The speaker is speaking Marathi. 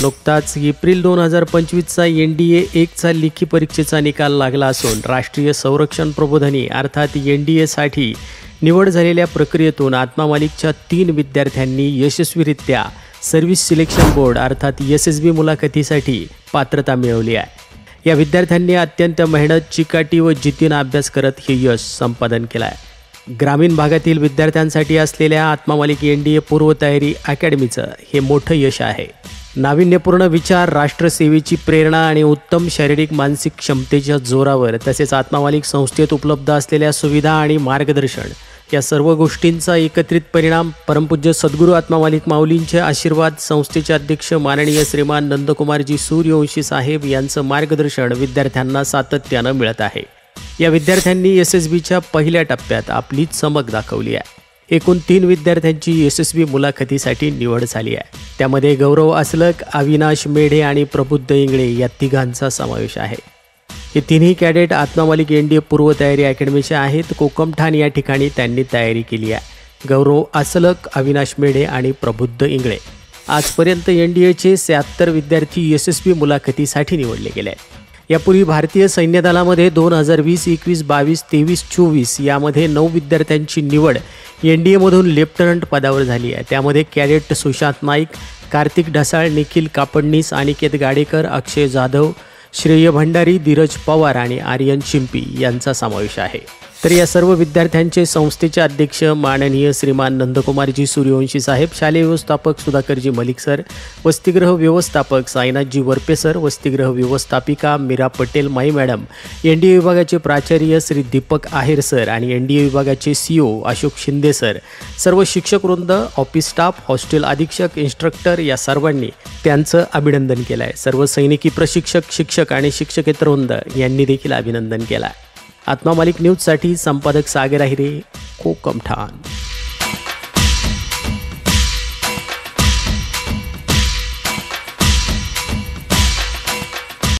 नुकताच एप्रिल 2025चा NDA 1चा लेखी परीक्षेचा निकाल लागला असून राष्ट्रीय संरक्षण प्रबोधिनी अर्थात NDAसाठी निवड झालेल्या प्रक्रियेतून आत्मा मालिकच्या 3 विद्यार्थ्यांनी यशस्वीरित्या सर्व्हिस सिलेक्शन बोर्ड अर्थात SSB मुलाखतीसाठी पात्रता मिळवली आहे। या विद्यार्थ्यांनी अत्यंत मेहनत, चिकाटी व जिद्दीने अभ्यास करत हे यश संपादन केलं आहे। ग्रामीण भागातील विद्यार्थ्यांसाठी असलेल्या आत्मा मालिक NDA पूर्वतयारी अकॅडमीचं हे मोठं यश आहे। नाविन्यपूर्ण विचार, राष्ट्रसेवेची प्रेरणा आणि उत्तम शारीरिक मानसिक क्षमतेच्या जोरावर तसेच आत्मा मालिक संस्थेत उपलब्ध असलेल्या सुविधा आणि मार्गदर्शन या सर्व गोष्टींचा एकत्रित परिणाम परमपूज्य सद्गुरू आत्मा मालिक माऊलींचे आशीर्वाद, संस्थेचे अध्यक्ष माननीय श्रीमान नंदकुमारजी सूर्यवंशी साहेब यांचं मार्गदर्शन विद्यार्थ्यांना सातत्यानं मिळत आहे। या विद्यार्थ्यांनी SSBच्या पहिल्या टप्प्यात आपली चमक दाखवली आहे। एकूण 3 विद्यार्थ्यांची SSB मुलाखतीसाठी निवड झाली आहे। त्यामध्ये गौरव असलक, अविनाश मेढे आणि प्रबुद्ध इंगळे या तिघांचा समावेश आहे। हे तिन्ही कॅडेट आत्मा मालिक NDA पूर्वतयारी अकॅडमीचे आहेत। कोकमठाण या ठिकाणी त्यांनी तयारी केली आहे। गौरव असलक, अविनाश मेढे आणि प्रबुद्ध इंगळे आजपर्यंत NDAचे 76 विद्यार्थी SSB मुलाखतीसाठी निवडले गेले आहेत। यापूर्वी भारतीय सैन्य दलामध्ये 2020, 21, 22, 23, 24 यामध्ये 9 विद्यार्थ्यांची निवड NDAमधून लेफ्टनंट पदावर झाली आहे। त्यामध्ये कॅडेट सुशांत नाईक, कार्तिक ढसाळ, निखिल कापडनीस, अनिकेत गाडेकर, अक्षय जाधव, श्रेय भंडारी, धीरज पवार आणि आर्यन शिंपी यांचा समावेश आहे। तर या सर्व विद्यार्थ्यांचे संस्थेचे अध्यक्ष माननीय श्रीमान नंदकुमारजी सूर्यवंशी साहेब, शालेय व्यवस्थापक सुधाकरजी मलिक सर, वसतिगृह व्यवस्थापक साईनाथजी वरपे सर, वसतिगृह व्यवस्थापिका मीरा पटेल माई मॅडम, NDA विभागाचे प्राचार्य श्री दीपक आहेर सर आणि NDA विभागाचे CO अशोक शिंदे सर, सर्व शिक्षक वृंद, ऑफिस स्टाफ, हॉस्टेल अधीक्षक, इन्स्ट्रक्टर या सर्वांनी त्यांचं अभिनंदन केलं आहे। सर्व सैनिकी प्रशिक्षक, शिक्षक आणि शिक्षकेतर वृंद यांनी देखील अभिनंदन केलं आहे। आत्मा मालिक न्यूजसाठी संपादक सागर आहिरे, कोकमठाण।